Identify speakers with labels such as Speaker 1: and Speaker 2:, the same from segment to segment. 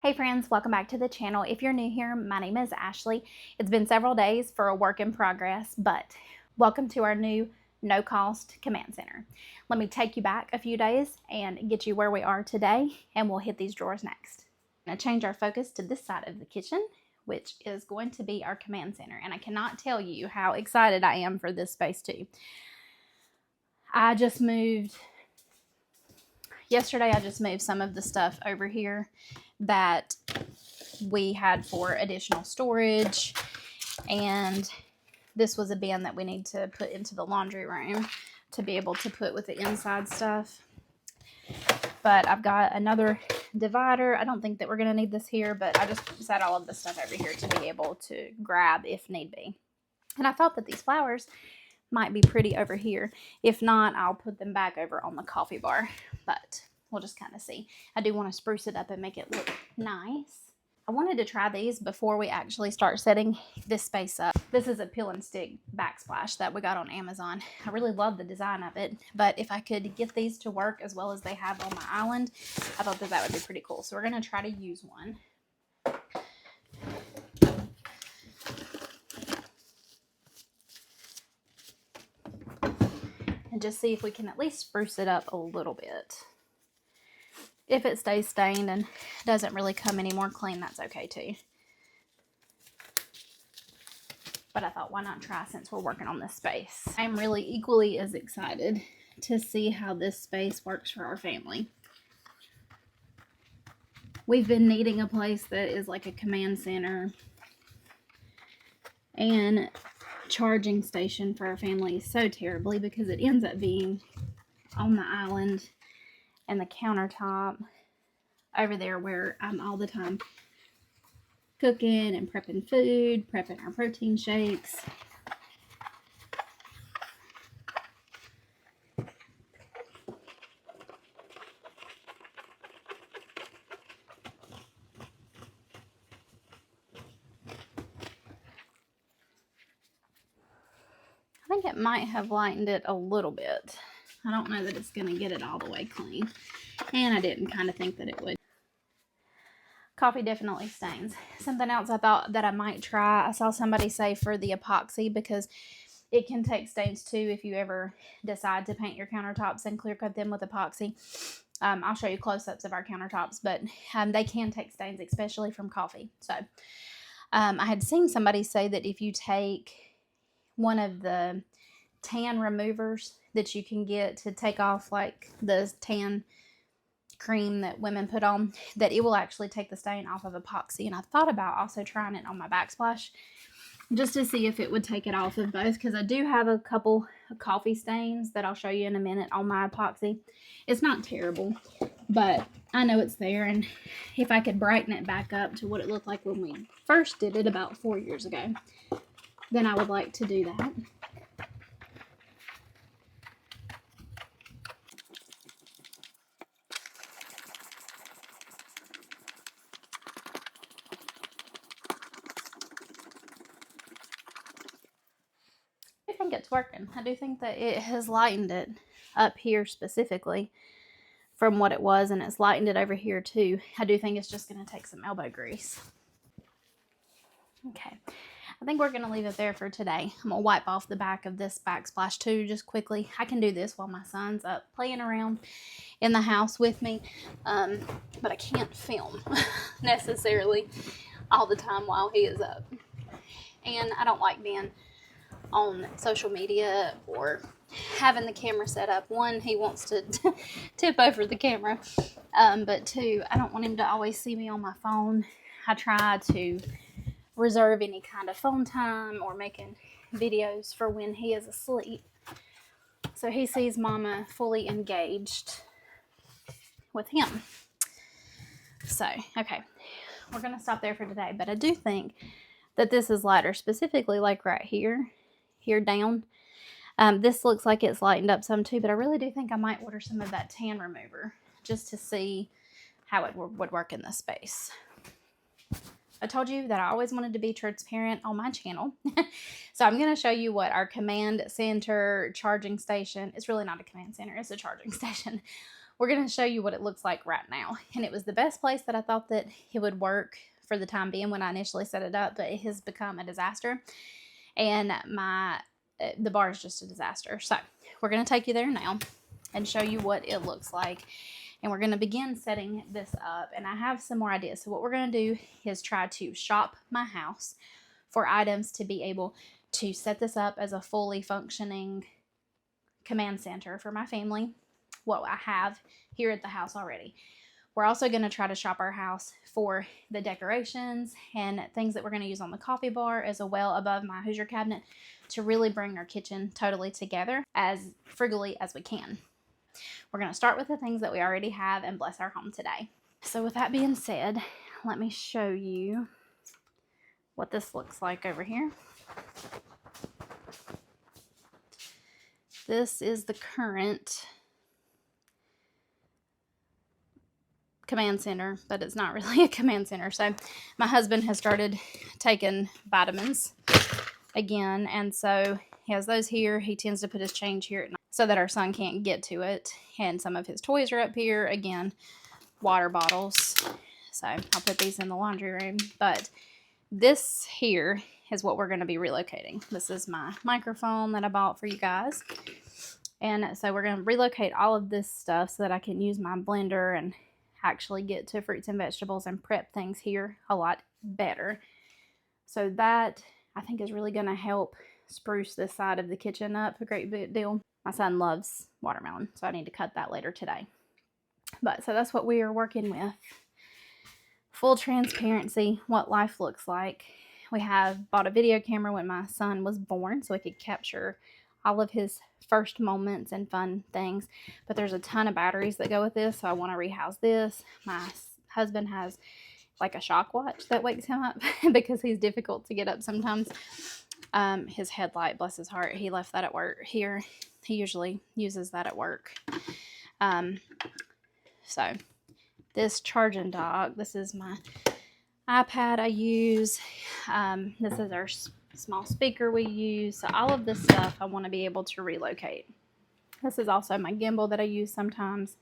Speaker 1: Hey friends, welcome back to the channel. If you're new here, my name is Ashley. It's been several days for a work in progress, but welcome to our new no-cost command center. Let me take you back a few days and get you where we are today, and we'll hit these drawers next. I'm going to change our focus to this side of the kitchen, which is going to be our command center, and I cannot tell you how excited I am for this space too. Yesterday I just moved some of the stuff over here that we had for additional storage, and this was a bin that we need to put into the laundry room to be able to put with the inside stuff. But I've got another divider. I don't think that we're going to need this here, but I just set all of the stuff over here to be able to grab if need be. And I thought that these flowers might be pretty over here. If not, I'll put them back over on the coffee bar, but we'll just kind of see. I do want to spruce it up and make it look nice. I wanted to try these before we actually start setting this space up. This is a peel and stick backsplash that we got on Amazon. I really love the design of it, but if I could get these to work as well as they have on my island, I thought that that would be pretty cool. So we're going to try to use one. And just see if we can at least spruce it up a little bit. If it stays stained and doesn't really come any more clean, that's okay too. But I thought, why not try since we're working on this space? I'm really equally as excited to see how this space works for our family. We've been needing a place that is like a command center and charging station for our family so terribly, because it ends up being on the island and the countertop over there where I'm all the time cooking and prepping food, prepping our protein shakes. I think it might have lightened it a little bit. I don't know that it's going to get it all the way clean. And I didn't kind of think that it would. Coffee definitely stains. Something else I thought that I might try, I saw somebody say for the epoxy, because it can take stains too if you ever decide to paint your countertops and clear coat them with epoxy. I'll show you close-ups of our countertops, but they can take stains, especially from coffee. So I had seen somebody say that if you take one of the tan removers that you can get to take off like the tan cream that women put on, that it will actually take the stain off of epoxy. And I thought about also trying it on my backsplash just to see if it would take it off of both, because I do have a couple of coffee stains that I'll show you in a minute on my epoxy. It's not terrible, but I know it's there, and if I could brighten it back up to what it looked like when we first did it about 4 years ago, then I would like to do that. I think it's working. I do think that it has lightened it up here specifically from what it was, and it's lightened it over here too. I do think it's just going to take some elbow grease. Okay, I think we're going to leave it there for today. I'm going to wipe off the back of this backsplash too just quickly. I can do this while my son's up playing around in the house with me, but I can't film necessarily all the time while he is up. And I don't like being on social media or having the camera set up. One, he wants to tip over the camera, but two, I don't want him to always see me on my phone. I try to reserve any kind of phone time or making videos for when he is asleep, so he sees mama fully engaged with him. So okay, we're gonna stop there for today, but I do think that this is lighter, specifically like right here down. This looks like it's lightened up some too, but I really do think I might order some of that tan remover just to see how it would work in this space. I told you that I always wanted to be transparent on my channel. So I'm going to show you what our command center charging station, it's really not a command center, it's a charging station, we're going to show you what it looks like right now. And it was the best place that I thought that it would work for the time being when I initially set it up, but it has become a disaster. And the bar is just a disaster. So we're going to take you there now and show you what it looks like. And we're going to begin setting this up. And I have some more ideas. So what we're going to do is try to shop my house for items to be able to set this up as a fully functioning command center for my family, what I have here at the house already. We're also going to try to shop our house for the decorations and things that we're going to use on the coffee bar as well above my Hoosier cabinet to really bring our kitchen totally together as frugally as we can. We're going to start with the things that we already have and bless our home today. So with that being said, let me show you what this looks like over here. This is the current command center, but it's not really a command center. So my husband has started taking vitamins again, and so he has those here. He tends to put his change here at night so that our son can't get to it, and some of his toys are up here. Again, water bottles, so I'll put these in the laundry room. But this here is what we're going to be relocating. This is my microphone that I bought for you guys, and so we're going to relocate all of this stuff so that I can use my blender and actually get to fruits and vegetables and prep things here a lot better. So that I think is really going to help spruce this side of the kitchen up a great big deal. My son loves watermelon, so I need to cut that later today. But so that's what we are working with. Full transparency, what life looks like. We have bought a video camera when my son was born so we could capture all of his first moments and fun things, but there's a ton of batteries that go with this, so I want to rehouse this. My husband has like a shock watch that wakes him up because he's difficult to get up sometimes. His headlight, bless his heart, he left that at work here. He usually uses that at work. So this charging dock, this is my iPad I use. This is our small speaker we use. So all of this stuff I want to be able to relocate. This is also my gimbal that I use sometimes.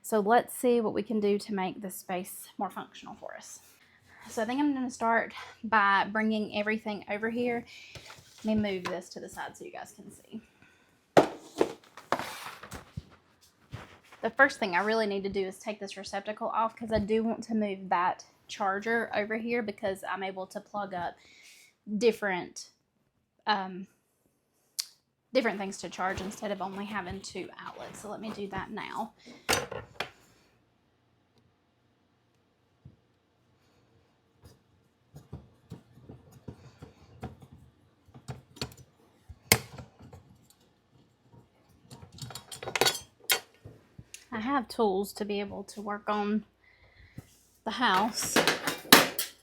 Speaker 1: So let's see what we can do to make this space more functional for us. So I think I'm going to start by bringing everything over here. Let me move this to the side so you guys can see. The first thing I really need to do is take this receptacle off because I do want to move that charger over here because I'm able to plug up different things to charge instead of only having 2 outlets. So let me do that now. I have tools to be able to work on the house,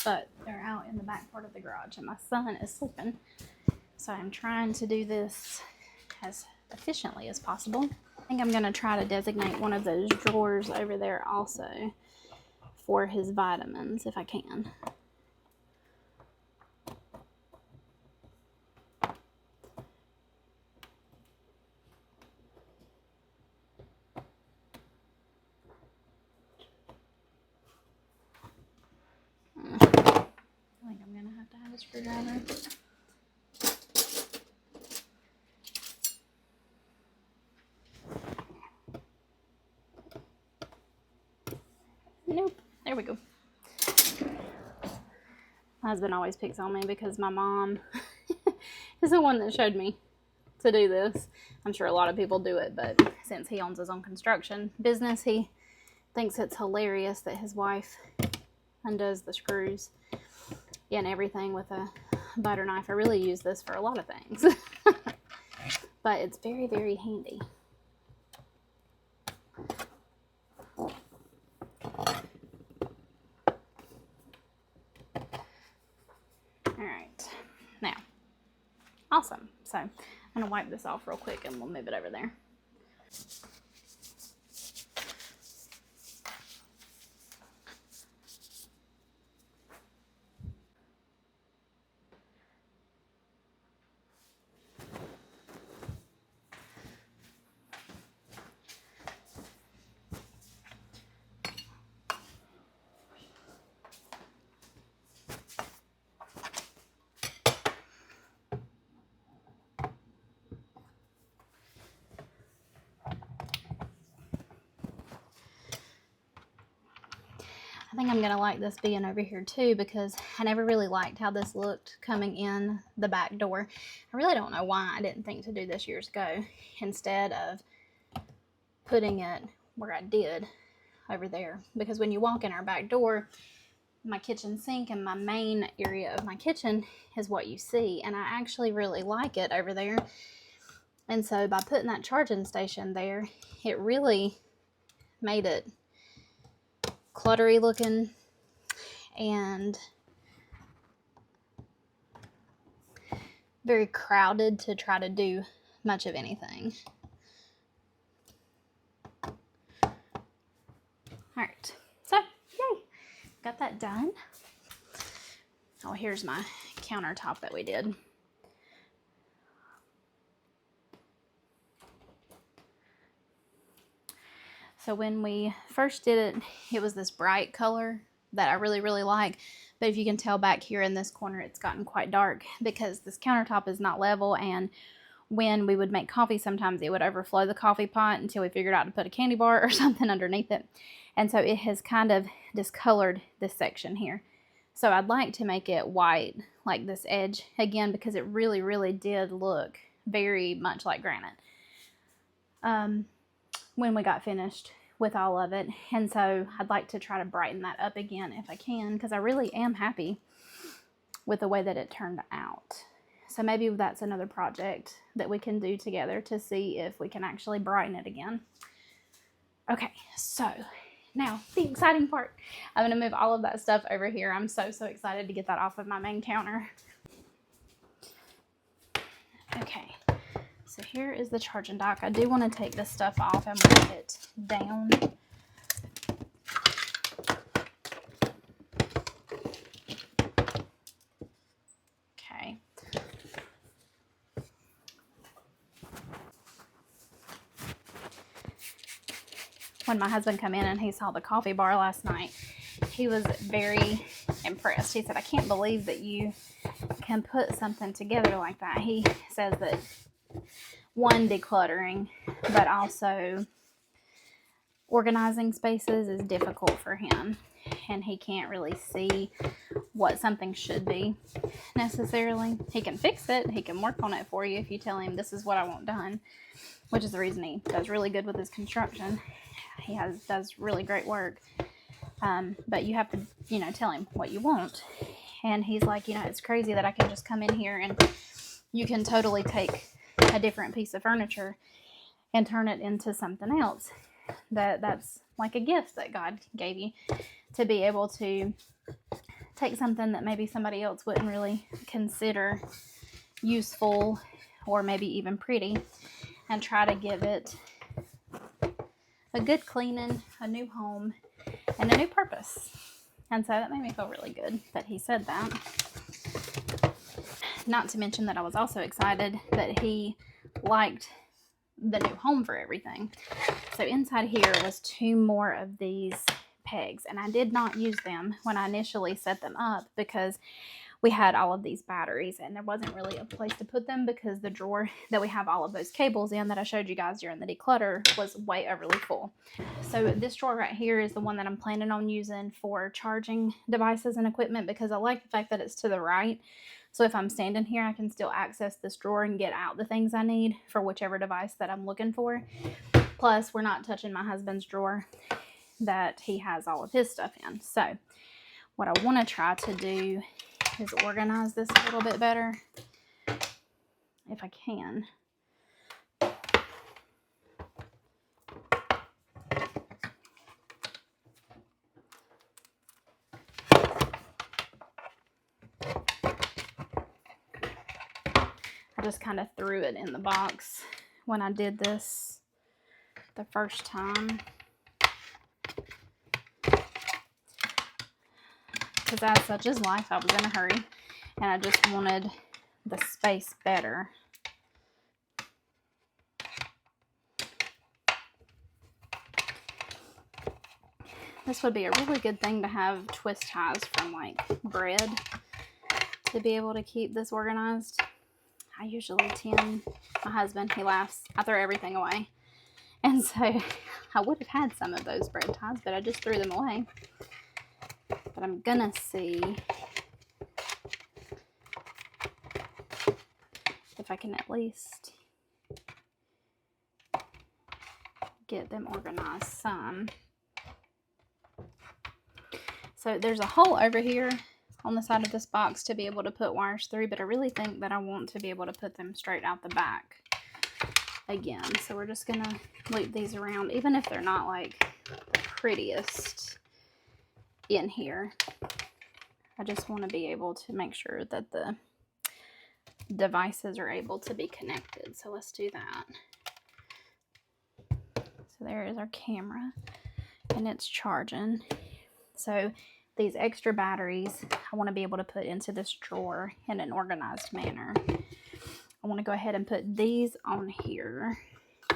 Speaker 1: but they're out in the back part of the garage and my son is sleeping. So I'm trying to do this as efficiently as possible. I think I'm going to try to designate one of those drawers over there also for his vitamins if I can. I think I'm going to have a screwdriver. Nope. There we go. My husband always picks on me because my mom is the one that showed me to do this. I'm sure a lot of people do it, but since he owns his own construction business, he thinks it's hilarious that his wife undoes the screws and everything with a butter knife. I really use this for a lot of things, but it's very, very handy. Alright, now, awesome. So I'm going to wipe this off real quick and we'll move it over there. I'm going to like this being over here too, because I never really liked how this looked coming in the back door. I really don't know why I didn't think to do this years ago instead of putting it where I did over there. Because when you walk in our back door, my kitchen sink and my main area of my kitchen is what you see. And I actually really like it over there. And so by putting that charging station there, it really made it cluttery looking and very crowded to try to do much of anything. Alright, so yay, got that done. Oh, here's my countertop that we did. So when we first did it, it was this bright color that I really, really like. But if you can tell back here in this corner, it's gotten quite dark because this countertop is not level. And when we would make coffee, sometimes it would overflow the coffee pot until we figured out to put a candy bar or something underneath it. And so it has kind of discolored this section here. So I'd like to make it white, like this edge again, because it really, really did look very much like granite when we got finished with all of it. And so I'd like to try to brighten that up again if I can, because I really am happy with the way that it turned out. So maybe that's another project that we can do together to see if we can actually brighten it again. Okay, so now the exciting part. I'm going to move all of that stuff over here. I'm so excited to get that off of my main counter. Okay. So here is the charging dock. I do want to take this stuff off and move it down. Okay. When my husband came in and he saw the coffee bar last night, he was very impressed. He said, I can't believe that you can put something together like that. He says that one, decluttering, but also organizing spaces is difficult for him, and he can't really see what something should be necessarily. He can fix it, he can work on it for you if you tell him this is what I want done, which is the reason he does really good with his construction. He does really great work, but you have to, tell him what you want. And he's like, it's crazy that I can just come in here and you can totally take a different piece of furniture and turn it into something else. That's like a gift that God gave you, to be able to take something that maybe somebody else wouldn't really consider useful or maybe even pretty, and try to give it a good cleaning, a new home, and a new purpose. And so that made me feel really good that he said that. Not to mention that I was also excited that he liked the new home for everything. So inside here was 2 more of these pegs, and I did not use them when I initially set them up because we had all of these batteries and there wasn't really a place to put them, because the drawer that we have all of those cables in that I showed you guys during the declutter was way overly full. So this drawer right here is the one that I'm planning on using for charging devices and equipment, because I like the fact that it's to the right. So if I'm standing here, I can still access this drawer and get out the things I need for whichever device that I'm looking for. Plus, we're not touching my husband's drawer that he has all of his stuff in. So what I want to try to do is organize this a little bit better, if I can. I just kind of threw it in the box when I did this the first time, because as such is life, I was in a hurry and I just wanted the space better. This would be a really good thing to have twist ties from like bread to be able to keep this organized. I usually tend, my husband, he laughs, I throw everything away. And so I would have had some of those bread ties, but I just threw them away. But I'm gonna see if I can at least get them organized some. So there's a hole over here on the side of this box to be able to put wires through, but I really think that I want to be able to put them straight out the back again. So we're just gonna loop these around, even if they're not like the prettiest in here. I just want to be able to make sure that the devices are able to be connected. So let's do that. So there is our camera, and it's charging. So these extra batteries I want to be able to put into this drawer in an organized manner. I want to go ahead and put these on here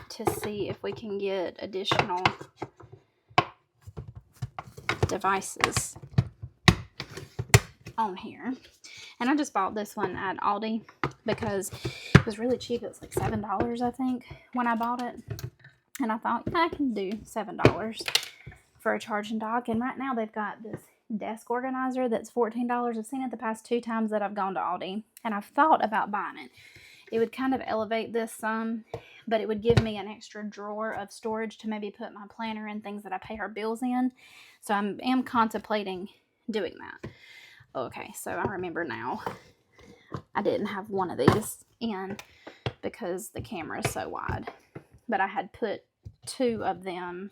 Speaker 1: to see if we can get additional devices on here. And I just bought this one at Aldi because it was really cheap. It was like $7, I think, when I bought it. And I thought, yeah, I can do $7 for a charging dock. And right now they've got this desk organizer that's $14. I've seen it the past 2 times that I've gone to Aldi, and I've thought about buying it. It would kind of elevate this some, but it would give me an extra drawer of storage to maybe put my planner and things that I pay our bills in. So I am contemplating doing that. Okay, so I remember now. I didn't have one of these in because the camera is so wide, but I had put 2 of them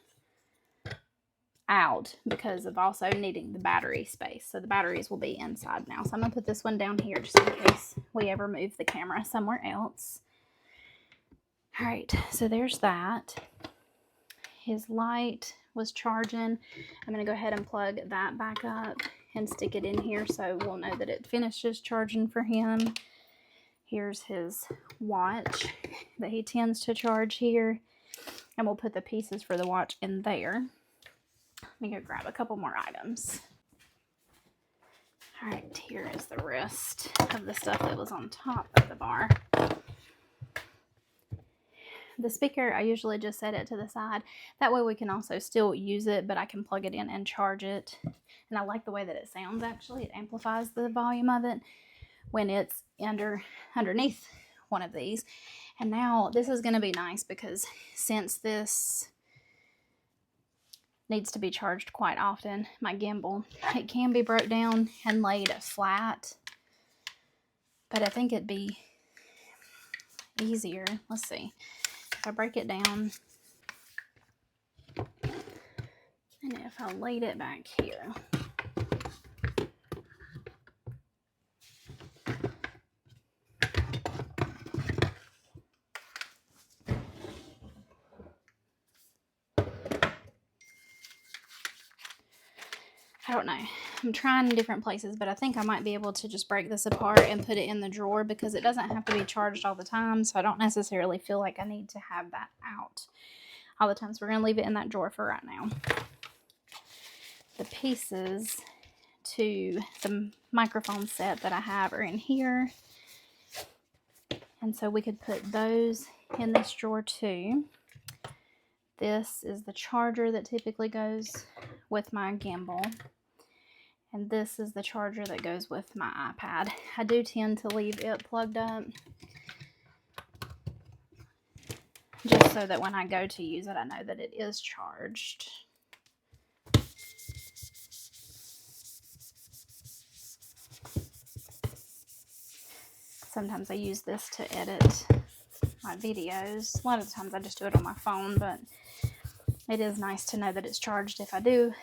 Speaker 1: out because of also needing the battery space. So the batteries will be inside now. So I'm going to put this one down here just in case we ever move the camera somewhere else. All right, so there's that. His light was charging. I'm going to go ahead and plug that back up and stick it in here so we'll know that it finishes charging for him. Here's his watch that he tends to charge here. And we'll put the pieces for the watch in there. Let me go grab a couple more items. All right, here is the rest of the stuff that was on top of the bar. The speaker, I usually just set it to the side. That way we can also still use it, but I can plug it in and charge it. And I like the way that it sounds, actually. It amplifies the volume of it when it's underneath one of these. And now this is going to be nice because since this needs to be charged quite often, my gimbal, it can be broke down and laid flat, but I think it'd be easier. Let's see. If I break it down and if I laid it back here. I don't know. I'm trying different places, but I think I might be able to just break this apart and put it in the drawer because it doesn't have to be charged all the time, so I don't necessarily feel like I need to have that out all the time. So we're going to leave it in that drawer for right now. The pieces to the microphone set that I have are in here, and so we could put those in this drawer too. This is the charger that typically goes with my gimbal. And this is the charger that goes with my iPad. I do tend to leave it plugged up just so that when I go to use it, I know that it is charged. Sometimes I use this to edit my videos. A lot of the times I just do it on my phone, but it is nice to know that it's charged if I do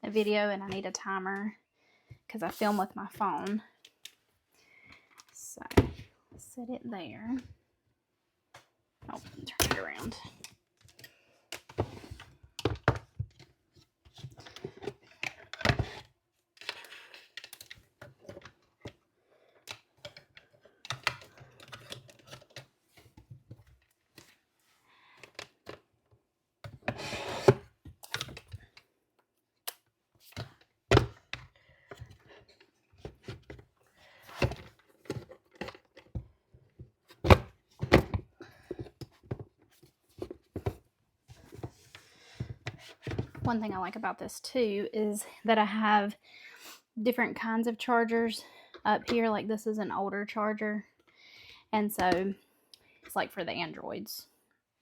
Speaker 1: a video and I need a timer because I film with my phone. So set it there. Oh, turn it around. one thing I like about this too is that I have different kinds of chargers up here. Like this is an older charger, and so it's like for the Androids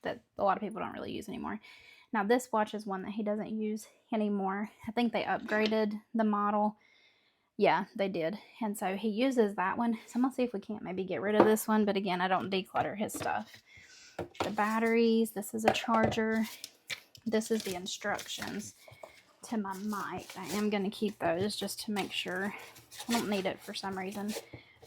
Speaker 1: that a lot of people don't really use anymore. Now this watch is one that he doesn't use anymore. I think they upgraded the model. Yeah, they did. And so he uses that one. So I'm going to see if we can't maybe get rid of this one. But again, I don't declutter his stuff. The batteries. This is a charger. This is the instructions to my mic. I am going to keep those just to make sure. I don't need it for some reason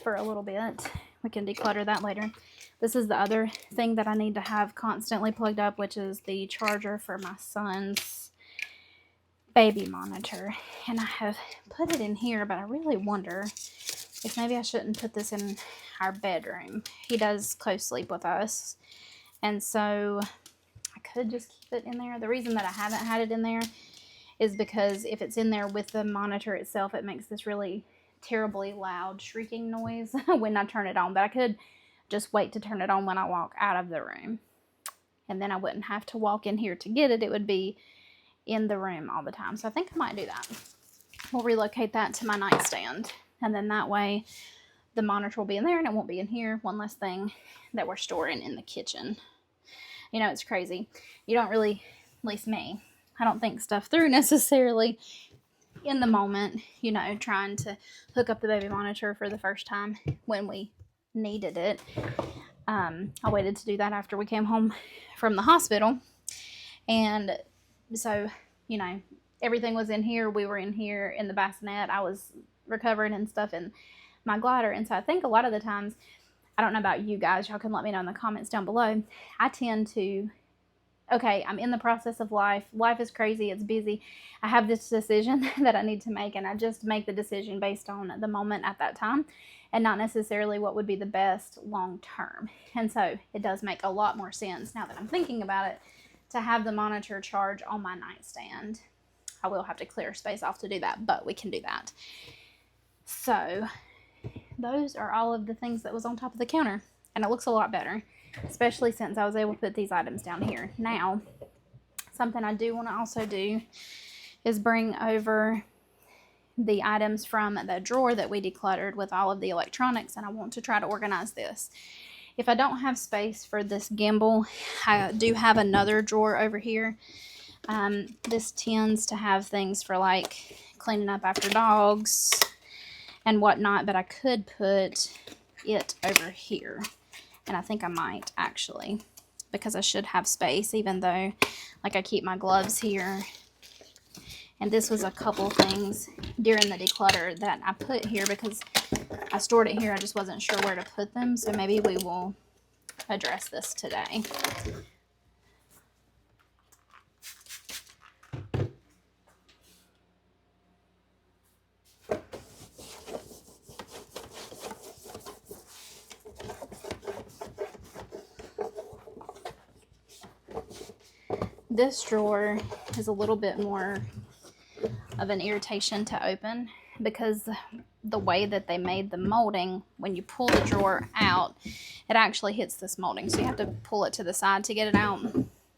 Speaker 1: for a little bit. We can declutter that later. This is the other thing that I need to have constantly plugged up, which is the charger for my son's baby monitor. And I have put it in here, but I really wonder if maybe I shouldn't put this in our bedroom. He does co-sleep with us, and so I could just keep it in there. The reason that I haven't had it in there is because if it's in there with the monitor itself, it makes this really terribly loud shrieking noise when I turn it on. But I could just wait to turn it on when I walk out of the room, and then I wouldn't have to walk in here to get it. It would be in the room all the time. So I think I might do that. We'll relocate that to my nightstand, and then that way the monitor will be in there and it won't be in here. One less thing that we're storing in the kitchen. You know, it's crazy. You don't really, at least me, I don't think stuff through necessarily in the moment, you know, trying to hook up the baby monitor for the first time when we needed it. I waited to do that after we came home from the hospital, and so, you know, everything was in here. We were in here in the bassinet. I was recovering and stuff in my glider. And so I think a lot of the times, I don't know about you guys, y'all can let me know in the comments down below. I tend to, okay, I'm in the process of life. Life is crazy. It's busy. I have this decision that I need to make, and I just make the decision based on the moment at that time and not necessarily what would be the best long term. And so it does make a lot more sense now that I'm thinking about it to have the monitor charge on my nightstand. I will have to clear space off to do that, but we can do that. So those are all of the things that was on top of the counter, and it looks a lot better, especially since I was able to put these items down here. Now, something I do want to also do is bring over the items from the drawer that we decluttered with all of the electronics, and I want to try to organize this. If I don't have space for this gimbal, I do have another drawer over here. This tends to have things for like cleaning up after dogs and whatnot, but I could put it over here. And I think I might actually, because I should have space, even though like I keep my gloves here. And this was a couple things during the declutter that I put here because I stored it here. I just wasn't sure where to put them. So maybe we will address this today. This drawer is a little bit more of an irritation to open because the way that they made the molding, when you pull the drawer out, it actually hits this molding. So you have to pull it to the side to get it out.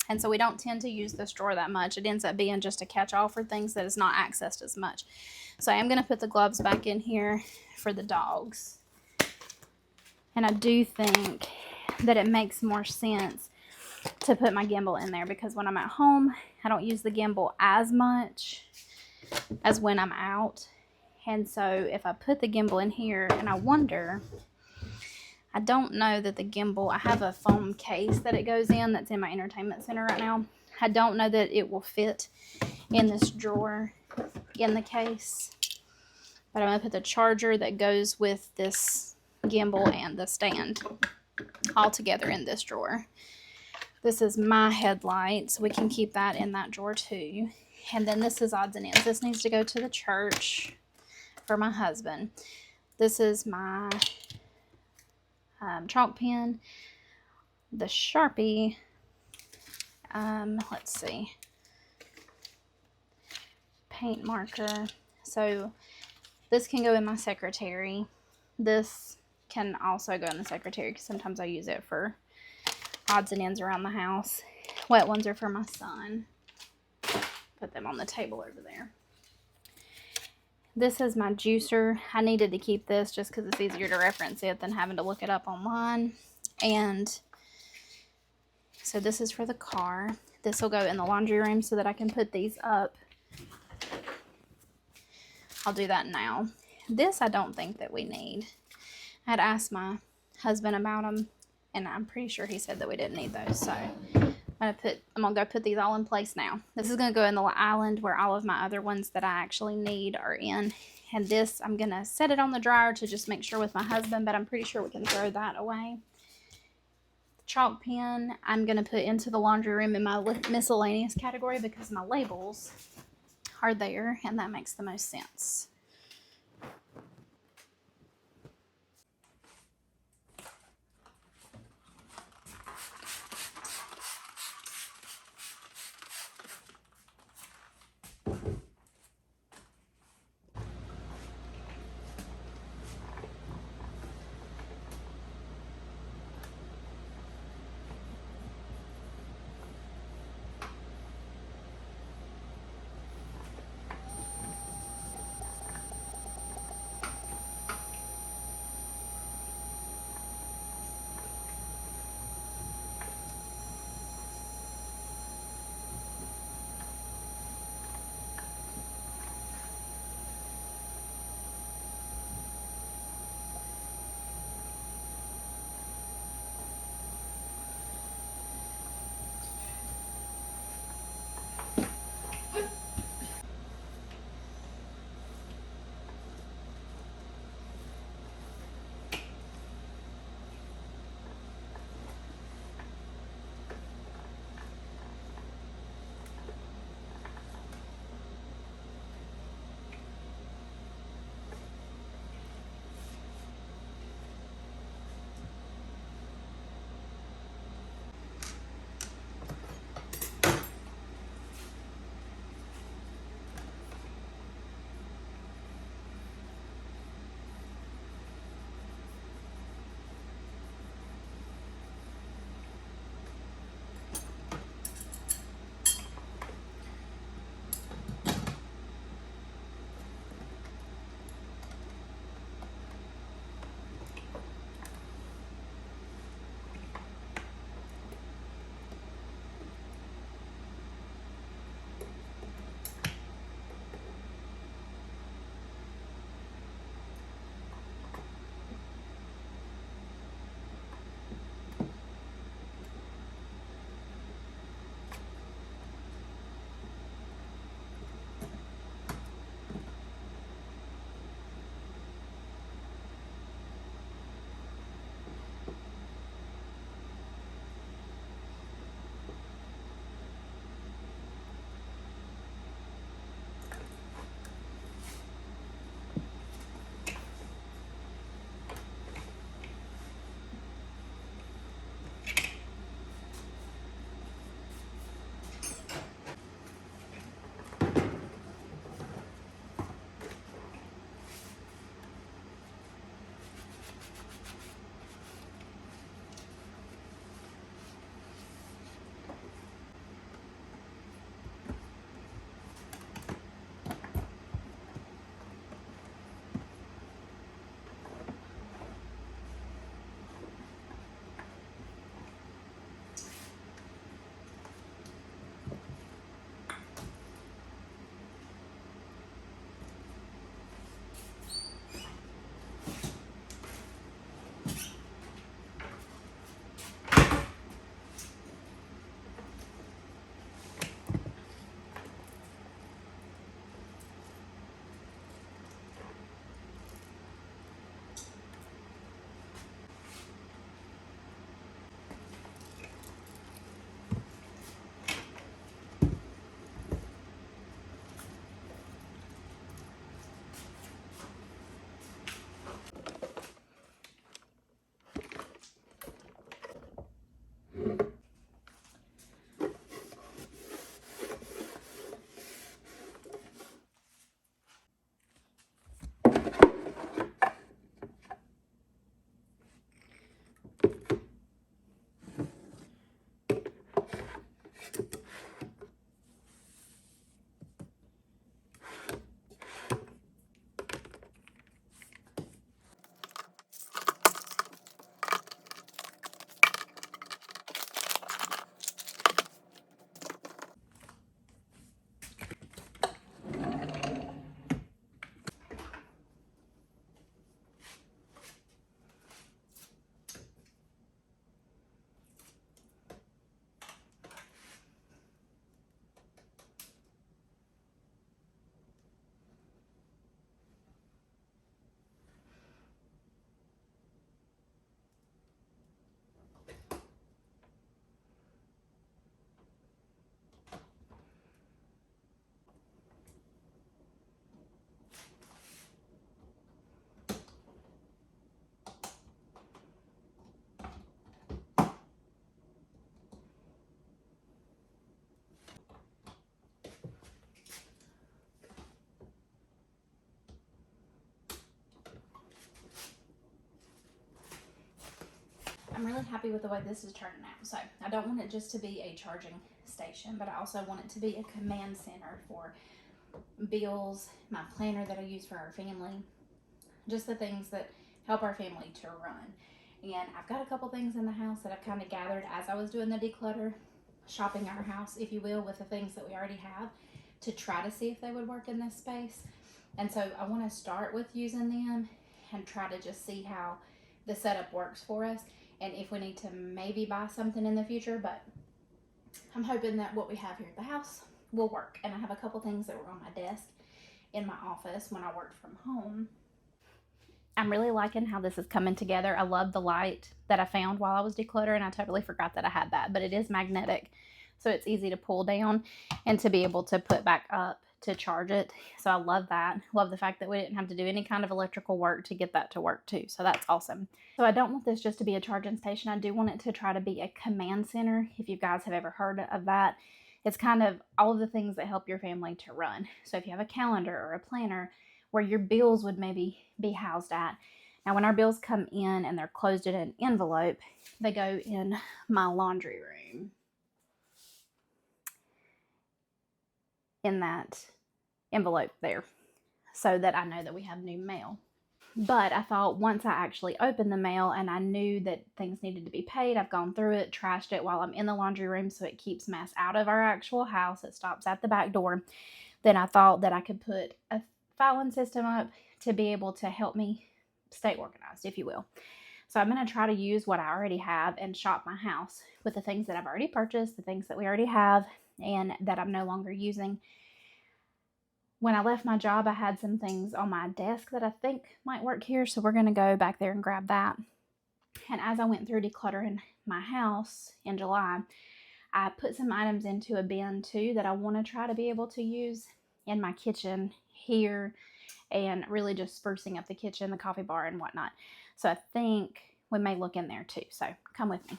Speaker 1: And so we don't tend to use this drawer that much. It ends up being just a catch-all for things that is not accessed as much. So I am going to put the gloves back in here for the dogs. And I do think that it makes more sense to put my gimbal in there because when I'm at home, I don't use the gimbal as much as when I'm out. And so if I put the gimbal in here, and I wonder, I don't know that the gimbal, I have a foam case that it goes in that's in my entertainment center right now. I don't know that it will fit in this drawer in the case, but I'm going to put the charger that goes with this gimbal and the stand all together in this drawer. This is my headlight, so we can keep that in that drawer too. And then this is odds and ends. This needs to go to the church for my husband. This is my chalk pen, the Sharpie, let's see, paint marker. So this can go in my secretary. This can also go in the secretary because sometimes I use it for odds and ends around the house. Wet ones are for my son. put them on the table over there. This is my juicer. I needed to keep this just because it's easier to reference it than having to look it up online. And so this is for the car. This will go in the laundry room so that I can put these up. I'll do that now. This I don't think that we need. I had asked my husband about them, and I'm pretty sure he said that we didn't need those. So I'm gonna go put these all in place now. This is gonna go in the island where all of my other ones that I actually need are in. And this, I'm gonna set it on the dryer to just make sure with my husband, but I'm pretty sure we can throw that away. The chalk pen, I'm gonna put into the laundry room in my miscellaneous category because my labels are there, and that makes the most sense. I'm really happy with the way this is turning out. So I don't want it just to be a charging station, but I also want it to be a command center for bills, my planner that I use for our family, just the things that help our family to run. And I've got a couple things in the house that I've kind of gathered as I was doing the declutter, shopping our house, if you will, with the things that we already have to try to see if they would work in this space. And so I want to start with using them and try to just see how the setup works for us and if we need to maybe buy something in the future. But I'm hoping that what we have here at the house will work. And I have a couple things that were on my desk in my office when I worked from home. I'm really liking how this is coming together. I love the light that I found while I was decluttering. I totally forgot that I had that, but it is magnetic, so it's easy to pull down and to be able to put back up to charge it. So I love that. Love the fact that we didn't have to do any kind of electrical work to get that to work too. So that's awesome. So I don't want this just to be a charging station. I do want it to try to be a command center. If you guys have ever heard of that, it's kind of all of the things that help your family to run. So if you have a calendar or a planner where your bills would maybe be housed at. Now, when our bills come in and they're closed in an envelope, they go in my laundry room. In that envelope there, so that I know that we have new mail. But I thought once I actually opened the mail and I knew that things needed to be paid, I've gone through it, trashed it while I'm in the laundry room so it keeps mess out of our actual house. It stops at the back door. Then I thought that I could put a filing system up to be able to help me stay organized, if you will. So I'm going to try to use what I already have and shop my house with the things that I've already purchased, the things that we already have, and that I'm no longer using. When I left my job, I had some things on my desk that I think might work here, so we're going to go back there and grab that. And as I went through decluttering my house in July, I put some items into a bin too that I want to try to be able to use in my kitchen here and really just sprucing up the kitchen, the coffee bar and whatnot. So I think we may look in there too. So come with me.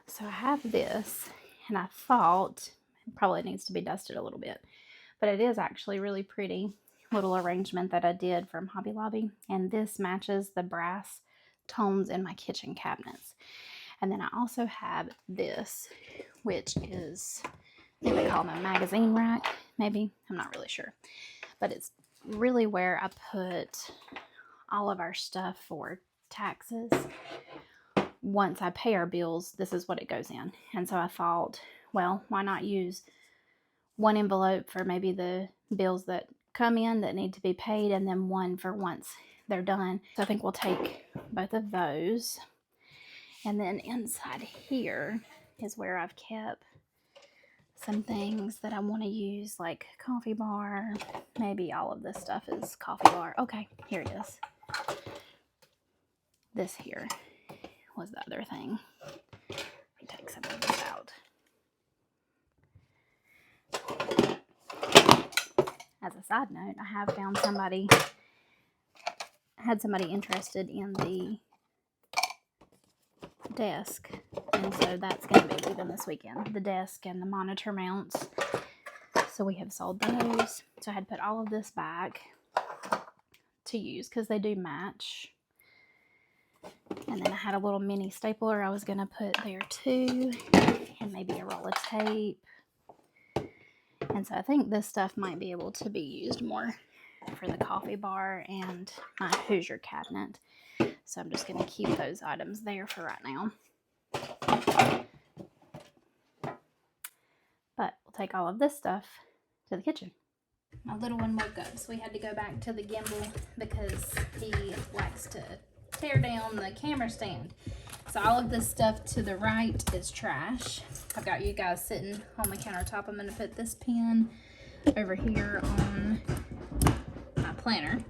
Speaker 1: So I have this, and I thought it probably needs to be dusted a little bit, but it is actually really pretty little arrangement that I did from Hobby Lobby, and this matches the brass tones in my kitchen cabinets. And then I also have this, which is, what they call them, a magazine rack, maybe, I'm not really sure, but it's really where I put all of our stuff for taxes. Once I pay our bills, this is what it goes in. And so I thought, well, why not use one envelope for maybe the bills that come in that need to be paid, and then one for once they're done. So I think we'll take both of those. And then inside here is where I've kept some things that I want to use, like coffee bar. Maybe all of this stuff is coffee bar. Okay, here it is. This here was the other thing. Let me take some of this out. As a side note, I have found somebody, had somebody interested in the desk, and so that's going to be leaving this weekend. The desk and the monitor mounts. So we have sold those. So I had put all of this back to use because they do match. And then I had a little mini stapler I was going to put there too, and maybe a roll of tape. And so I think this stuff might be able to be used more for the coffee bar and my Hoosier cabinet. So I'm just going to keep those items there for right now. But we'll take all of this stuff to the kitchen. My little one woke up, so we had to go back to the gimbal because he likes to tear down the camera stand. So all of this stuff to the right is trash. I've got you guys sitting on the countertop. I'm going to put this pen over here on my planner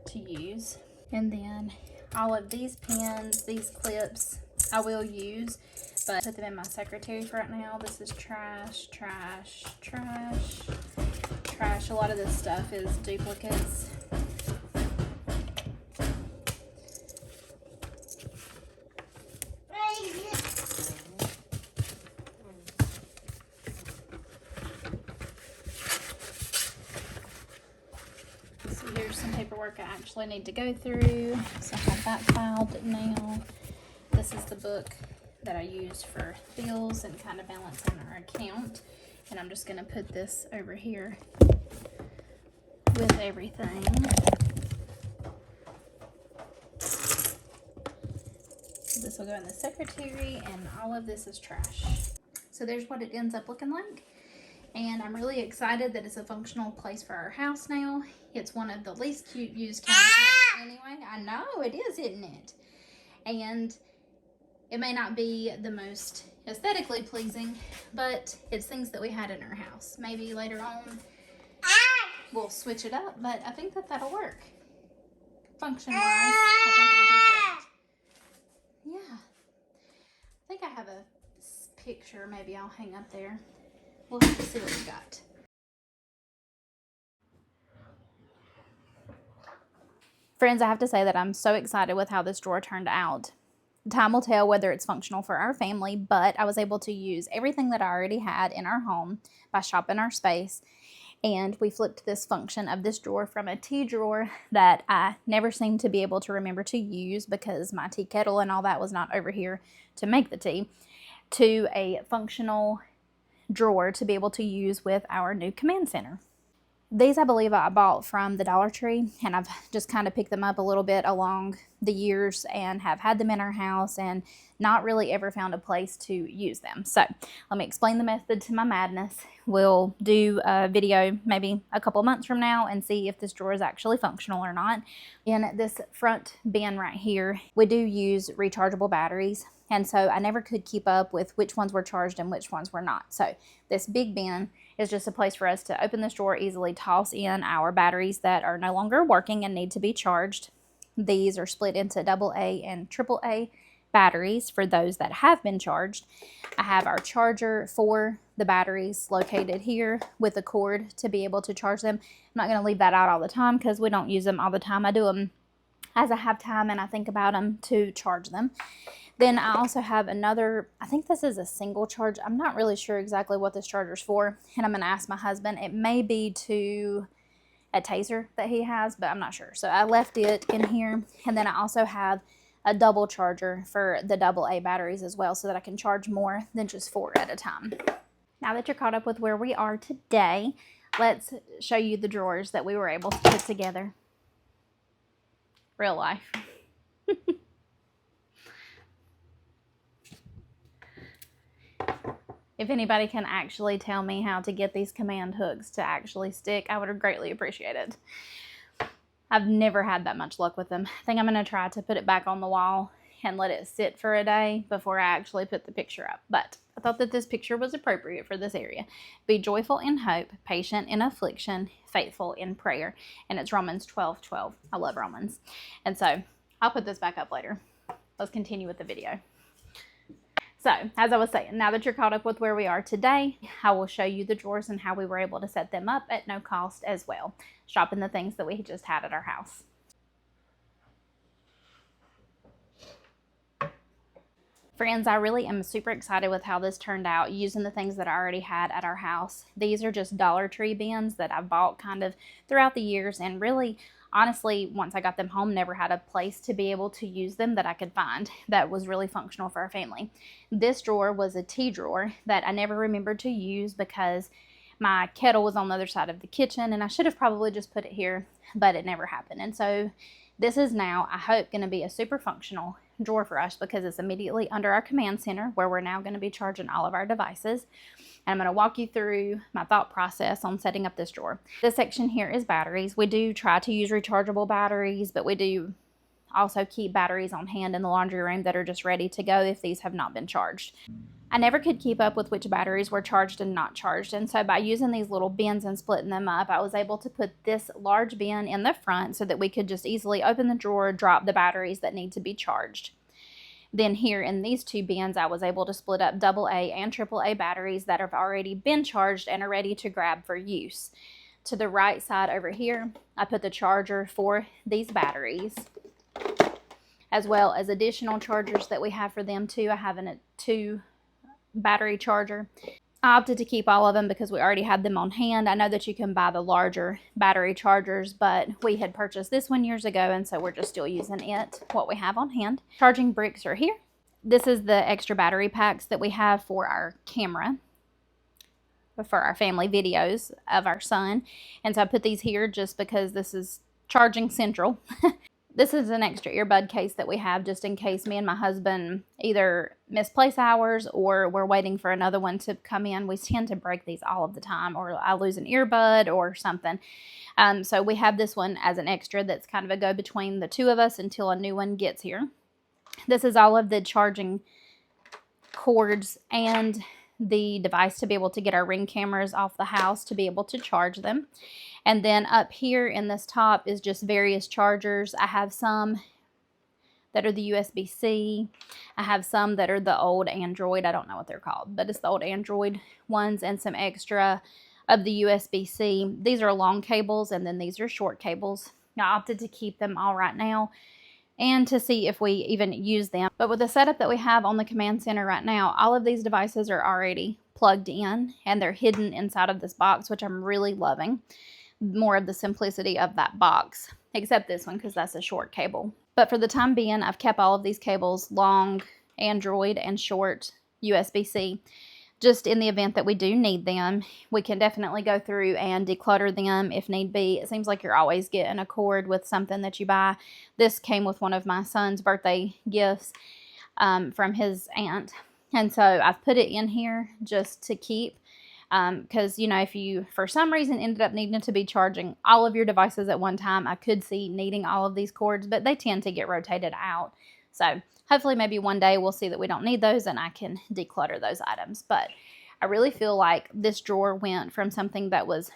Speaker 1: to use. And then all of these pens, these clips, I will use, but put them in my secretary for right now. This is trash, trash, trash, trash. A lot of this stuff is duplicates. Here's some paperwork I actually need to go through. So I have that filed now. This is the book that I used for bills and kind of balancing our account. And I'm just going to put this over here with everything. This will go in the secretary, and all of this is trash. So there's what it ends up looking like. And I'm really excited that it's a functional place for our house now. It's one of the least cute used countertops anyway. I know it is, isn't it? And it may not be the most aesthetically pleasing, but it's things that we had in our house. Maybe later on we'll switch it up, but I think that that'll work. Function-wise, I think it'll be great. Yeah. I think I have a picture maybe I'll hang up there. We'll have to see what we got. Friends, I have to say that I'm so excited with how this drawer turned out. Time will tell whether it's functional for our family, but I was able to use everything that I already had in our home by shopping our space. And we flipped this function of this drawer from a tea drawer that I never seemed to be able to remember to use because my tea kettle and all that was not over here to make the tea, to a functional drawer to be able to use with our new command center. These I believe I bought from the Dollar Tree, and I've just kind of picked them up a little bit along the years and have had them in our house and not really ever found a place to use them. So let me explain the method to my madness. We'll do a video maybe a couple months from now and see if this drawer is actually functional or not. In this front bin right here, we do use rechargeable batteries. And so I never could keep up with which ones were charged and which ones were not. So this big bin is just a place for us to open this drawer, easily toss in our batteries that are no longer working and need to be charged. These are split into AA and AAA batteries for those that have been charged. I have our charger for the batteries located here with a cord to be able to charge them. I'm not going to leave that out all the time because we don't use them all the time. I do them as I have time and I think about them to charge them. Then I also have another, I think this is a single charge. I'm not really sure exactly what this charger's for, and I'm going to ask my husband. It may be to a taser that he has, but I'm not sure. So I left it in here, and then I also have a double charger for the AA batteries as well so that I can charge more than just 4 at a time. Now that you're caught up with where we are today, let's show you the drawers that we were able to put together. Real life. If anybody can actually tell me how to get these command hooks to actually stick, I would greatly appreciate it. I've never had that much luck with them. I think I'm going to try to put it back on the wall and let it sit for a day before I actually put the picture up. But I thought that this picture was appropriate for this area. Be joyful in hope, patient in affliction, faithful in prayer. And it's Romans 12:12. I love Romans. And so I'll put this back up later. Let's continue with the video. So, as I was saying, now that you're caught up with where we are today, I will show you the drawers and how we were able to set them up at no cost as well, shopping the things that we just had at our house. Friends, I really am super excited with how this turned out using the things that I already had at our house. These are just Dollar Tree bins that I've bought kind of throughout the years, and really, honestly, once I got them home, never had a place to be able to use them that I could find that was really functional for our family. This drawer was a tea drawer that I never remembered to use because my kettle was on the other side of the kitchen, and I should have probably just put it here, but it never happened. And so this is now, I hope, going to be a super functional drawer for us because it's immediately under our command center where we're now going to be charging all of our devices. And I'm going to walk you through my thought process on setting up this drawer. This section here is batteries. We do try to use rechargeable batteries, but we do also keep batteries on hand in the laundry room that are just ready to go if these have not been charged. I never could keep up with which batteries were charged and not charged, and so by using these little bins and splitting them up, I was able to put this large bin in the front so that we could just easily open the drawer, drop the batteries that need to be charged. Then here in these two bins, I was able to split up AA and AAA batteries that have already been charged and are ready to grab for use. To the right side over here, I put the charger for these batteries, as well as additional chargers that we have for them too. I have a 2 battery charger. I opted to keep all of them because we already had them on hand. I know that you can buy the larger battery chargers, but we had purchased this one years ago, and so we're just still using it, what we have on hand. Charging bricks are here. This is the extra battery packs that we have for our camera, for our family videos of our son. And so I put these here just because this is charging central. This is an extra earbud case that we have just in case me and my husband either misplace ours or we're waiting for another one to come in. We tend to break these all of the time, or I lose an earbud or something. So we have this one as an extra that's kind of a go-between the two of us until a new one gets here. This is all of the charging cords and the device to be able to get our Ring cameras off the house to be able to charge them. And then up here in this top is just various chargers. I have some that are the USB-C. I have some that are the old Android. I don't know what they're called, but it's the old Android ones, and some extra of the USB-C. These are long cables, and then these are short cables. I opted to keep them all right now and to see if we even use them. But with the setup that we have on the command center right now, all of these devices are already plugged in and they're hidden inside of this box, which I'm really loving. More of the simplicity of that box, except this one because that's a short cable. But for the time being, I've kept all of these cables long Android and short USB-C. Just in the event that we do need them, we can definitely go through and declutter them if need be. It seems like you're always getting a cord with something that you buy. This came with one of my son's birthday gifts from his aunt. And so I've put it in here just to keep. Because, you know, if you, for some reason, ended up needing to be charging all of your devices at one time, I could see needing all of these cords, but they tend to get rotated out. So hopefully maybe one day we'll see that we don't need those and I can declutter those items. But I really feel like this drawer went from something that was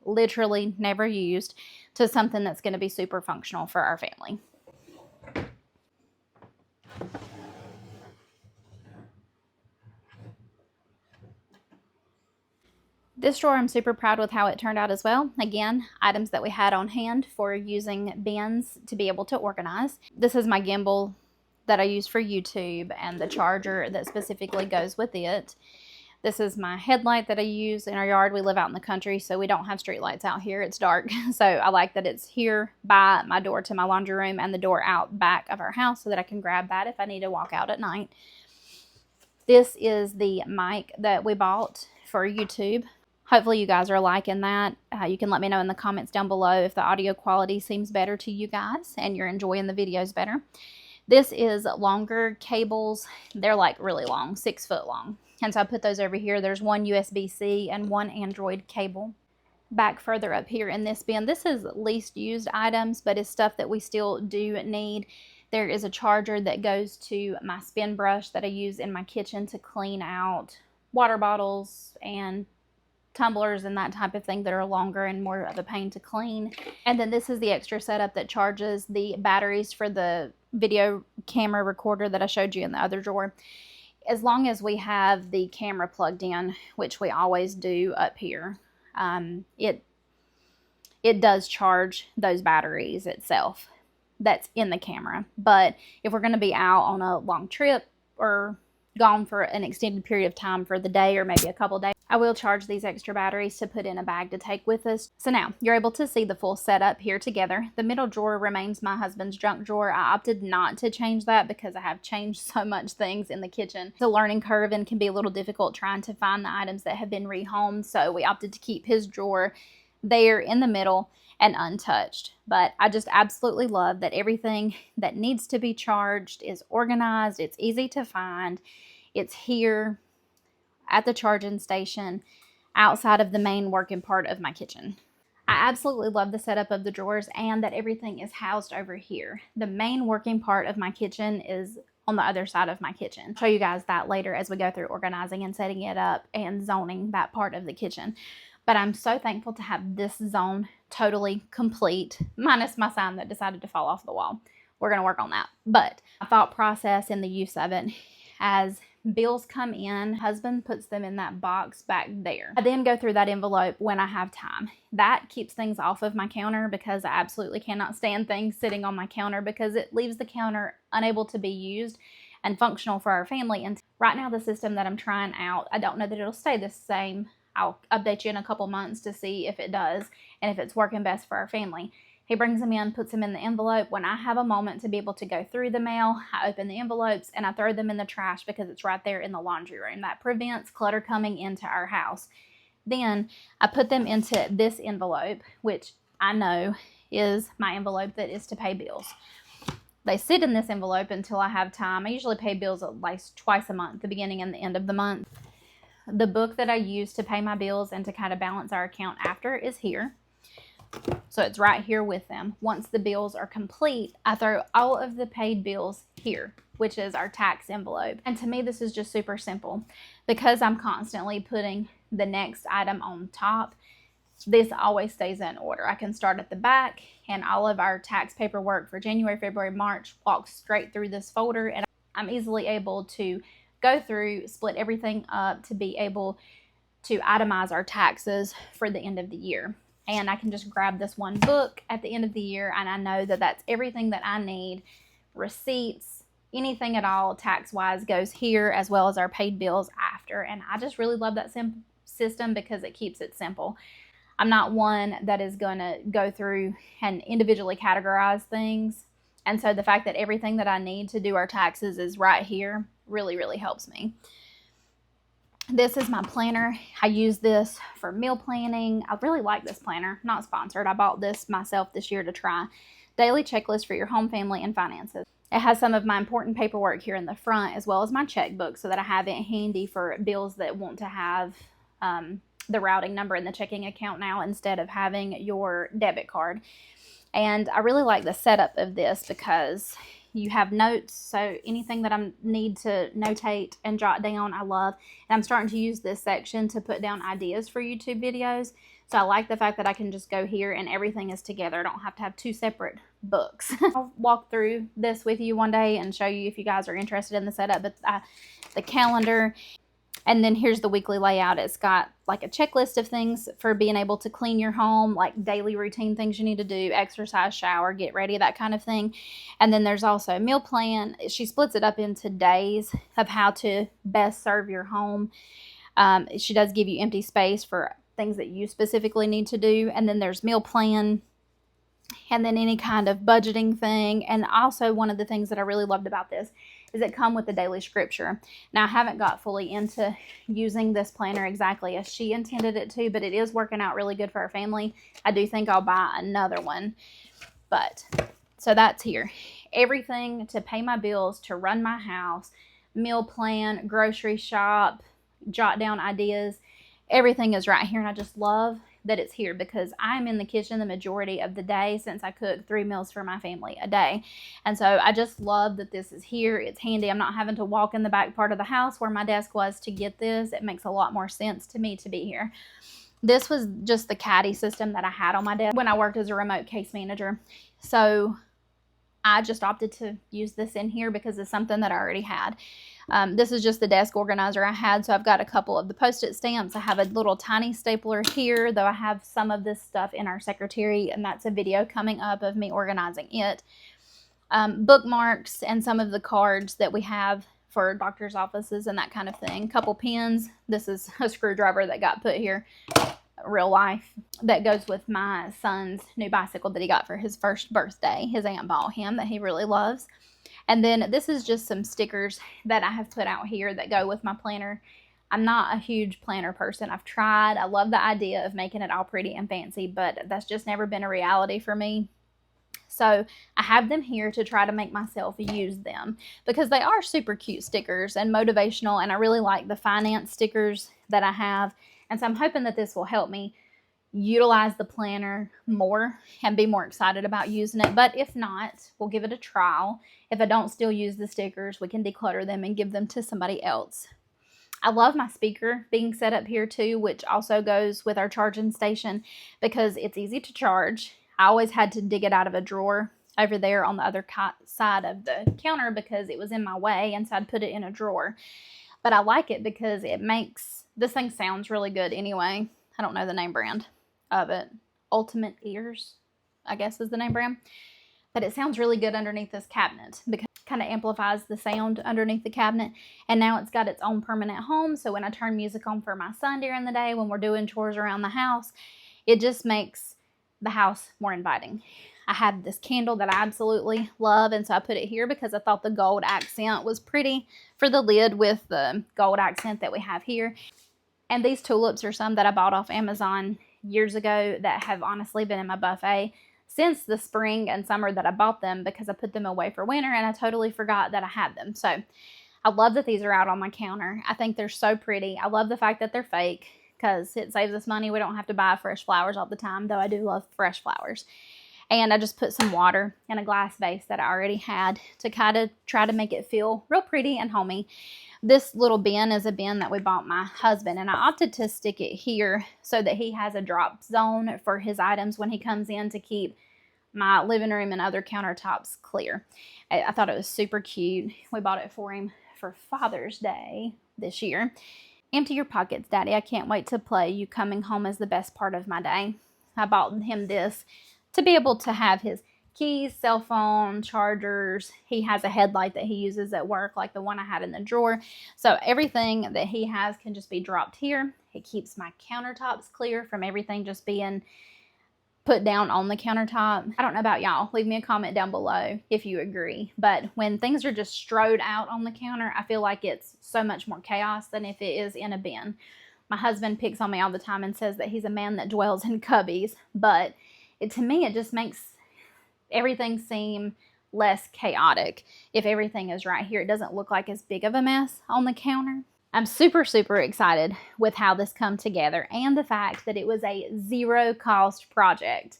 Speaker 1: literally never used to something that's going to be super functional for our family. This drawer, I'm super proud with how it turned out as well. Again, items that we had on hand for using bins to be able to organize. This is my gimbal that I use for YouTube and the charger that specifically goes with it. This is my headlight that I use in our yard. We live out in the country, so we don't have street lights out here. It's dark. So I like that it's here by my door to my laundry room and the door out back of our house so that I can grab that if I need to walk out at night. This is the mic that we bought for YouTube. Hopefully you guys are liking that. You can let me know in the comments down below if the audio quality seems better to you guys and you're enjoying the videos better. This is longer cables. They're like really long, 6 foot long. And so I put those over here. There's one USB-C and one Android cable. Back further up here in this bin, this is least used items, but it's stuff that we still do need. There is a charger that goes to my spin brush that I use in my kitchen to clean out water bottles and tumblers and that type of thing that are longer and more of a pain to clean. And then this is the extra setup that charges the batteries for the video camera recorder that I showed you in the other drawer. As long as we have the camera plugged in, which we always do up here, it does charge those batteries itself that's in the camera. But if we're going to be out on a long trip or gone for an extended period of time for the day or maybe a couple days, I will charge these extra batteries to put in a bag to take with us. So now you're able to see the full setup here together. The middle drawer remains my husband's junk drawer. I opted not to change that because I have changed so much things in the kitchen. It's a learning curve and can be a little difficult trying to find the items that have been rehomed. So we opted to keep his drawer there in the middle and untouched. But I just absolutely love that everything that needs to be charged is organized. It's easy to find. It's here at the charging station outside of the main working part of my kitchen. I absolutely love the setup of the drawers and that everything is housed over here. The main working part of my kitchen is on the other side of my kitchen. I'll show you guys that later as we go through organizing and setting it up and zoning that part of the kitchen. But I'm so thankful to have this zone totally complete, minus my sign that decided to fall off the wall. We're going to work on that. But my thought process in the use of it, as bills come in, husband puts them in that box back there. I then go through that envelope when I have time. That keeps things off of my counter because I absolutely cannot stand things sitting on my counter because it leaves the counter unable to be used. and functional for our family. And right now, the system that I'm trying out, I don't know that it'll stay the same. I'll update you in a couple months to see if it does and if it's working best for our family. He brings them in, puts them in the envelope. When I have a moment to be able to go through the mail, I open the envelopes and I throw them in the trash because it's right there in the laundry room. That prevents clutter coming into our house. Then I put them into this envelope, which I know is my envelope that is to pay bills. They sit in this envelope until I have time. I usually pay bills at least twice a month, the beginning and the end of the month. The book that I use to pay my bills and to kind of balance our account after is here. So it's right here with them. Once the bills are complete, I throw all of the paid bills here, which is our tax envelope. And to me, this is just super simple. Because I'm constantly putting the next item on top, this always stays in order. I can start at the back, and all of our tax paperwork for January, February, March walks straight through this folder, and I'm easily able to go through, split everything up to be able to itemize our taxes for the end of the year. And I can just grab this one book at the end of the year, and I know that that's everything that I need. Receipts, anything at all tax-wise goes here, as well as our paid bills after. And I just really love that system because it keeps it simple. I'm not one that is going to go through and individually categorize things. And so the fact that everything that I need to do our taxes is right here really, really helps me. This is my planner. I use this for meal planning. I really like this planner. Not sponsored. I bought this myself this year to try. Daily checklist for your home, family, and finances. It has some of my important paperwork here in the front, as well as my checkbook, so that I have it handy for bills that want to have the routing number in the checking account now instead of having your debit card. And I really like the setup of this because you have notes, so anything that I need to notate and jot down, I love. And I'm starting to use this section to put down ideas for YouTube videos. So I like the fact that I can just go here and everything is together. I don't have to have two separate books. I'll walk through this with you one day and show you if you guys are interested in the setup. But the calendar, and then here's the weekly layout. It's got like a checklist of things for being able to clean your home, like daily routine things you need to do, exercise, shower, get ready, that kind of thing. And then there's also a meal plan. She splits it up into days of how to best serve your home. She does give you empty space for things that you specifically need to do. And then there's meal plan, and then any kind of budgeting thing. And also one of the things that I really loved about this is it come with the daily scripture. Now, I haven't got fully into using this planner exactly as she intended it to, but it is working out really good for our family. I do think I'll buy another one. But, so that's here. Everything to pay my bills, to run my house, meal plan, grocery shop, jot down ideas. Everything is right here, and I just love that it's here because I'm in the kitchen the majority of the day since I cook 3 meals for my family a day. And so I just love that this is here. It's handy. I'm not having to walk in the back part of the house where my desk was to get this. It makes a lot more sense to me to be here. This was just the caddy system that I had on my desk when I worked as a remote case manager. So I just opted to use this in here because it's something that I already had. This is just the desk organizer I had, so I've got a couple of the Post-it stamps. I have a little tiny stapler here, though I have some of this stuff in our secretary, and that's a video coming up of me organizing it. Bookmarks and some of the cards that we have for doctor's offices and that kind of thing. Couple pens. This is a screwdriver that got put here, real life, that goes with my son's new bicycle that he got for his first birthday. His aunt bought him that he really loves. And then this is just some stickers that I have put out here that go with my planner. I'm not a huge planner person. I've tried. I love the idea of making it all pretty and fancy, but that's just never been a reality for me. So I have them here to try to make myself use them because they are super cute stickers and motivational, and I really like the finance stickers that I have. And so I'm hoping that this will help me utilize the planner more and be more excited about using it. But if not, we'll give it a trial. If I don't still use the stickers, we can declutter them and give them to somebody else. I love my speaker being set up here too, which also goes with our charging station because it's easy to charge. I always had to dig it out of a drawer over there on the other side of the counter because it was in my way, and so I'd put it in a drawer. But I like it because it makes, this thing sounds really good anyway. I don't know the name brand of it. Ultimate Ears, I guess is the name brand. But it sounds really good underneath this cabinet because kind of amplifies the sound underneath the cabinet. And now it's got its own permanent home. So when I turn music on for my son during the day, when we're doing chores around the house, it just makes the house more inviting. I had this candle that I absolutely love, and so I put it here because I thought the gold accent was pretty for the lid with the gold accent that we have here. And these tulips are some that I bought off Amazon years ago that have honestly been in my buffet since the spring and summer that I bought them, because I put them away for winter and I totally forgot that I had them. So I love that these are out on my counter. I think they're so pretty. I love the fact that they're fake because it saves us money. We don't have to buy fresh flowers all the time, though I do love fresh flowers. And I just put some water in a glass vase that I already had to kind of try to make it feel real pretty and homey. This little bin is a bin that we bought my husband, and I opted to stick it here so that he has a drop zone for his items when he comes in, to keep my living room and other countertops clear. I thought it was super cute. We bought it for him for Father's Day this year. Empty your pockets, Daddy. I can't wait to play. You coming home is the best part of my day. I bought him this to be able to have his keys, cell phone, chargers. He has a headlight that he uses at work, like the one I had in the drawer. So everything that he has can just be dropped here. It keeps my countertops clear from everything just being put down on the countertop. I don't know about y'all. Leave me a comment down below if you agree. But when things are just strode out on the counter, I feel like it's so much more chaos than if it is in a bin. My husband picks on me all the time and says that he's a man that dwells in cubbies, but to me, it just makes everything seem less chaotic. If everything is right here, it doesn't look like as big of a mess on the counter. I'm super, super excited with how this come together and the fact that it was a zero cost project.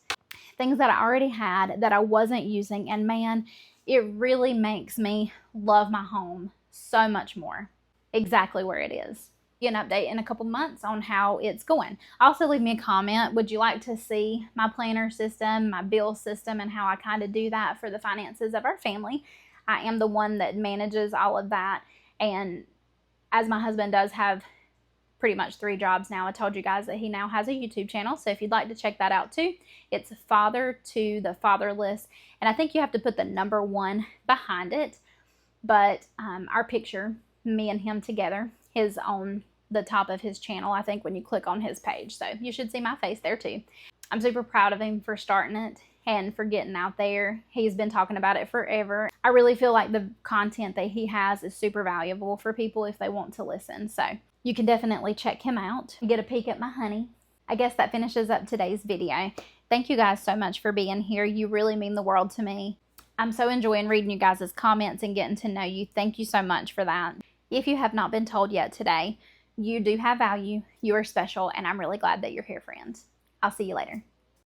Speaker 1: Things that I already had that I wasn't using, and man, it really makes me love my home so much more. Exactly where it is. An update in a couple months on how it's going. Also, leave me a comment. Would you like to see my planner system, my bill system, and how I kind of do that for the finances of our family? I am the one that manages all of that, and as my husband does have pretty much 3 jobs now, I told you guys that he now has a YouTube channel, so if you'd like to check that out too, it's Father to the Fatherless, and I think you have to put the number 1 behind it, but our picture, me and him together, is on the top of his channel, I think, when you click on his page. So you should see my face there too. I'm super proud of him for starting it and for getting out there. He's been talking about it forever. I really feel like the content that he has is super valuable for people if they want to listen. So you can definitely check him out. Get a peek at my honey. I guess that finishes up today's video. Thank you guys so much for being here. You really mean the world to me. I'm so enjoying reading you guys' comments and getting to know you. Thank you so much for that. If you have not been told yet today, you do have value, you are special, and I'm really glad that you're here, friends. I'll see you later.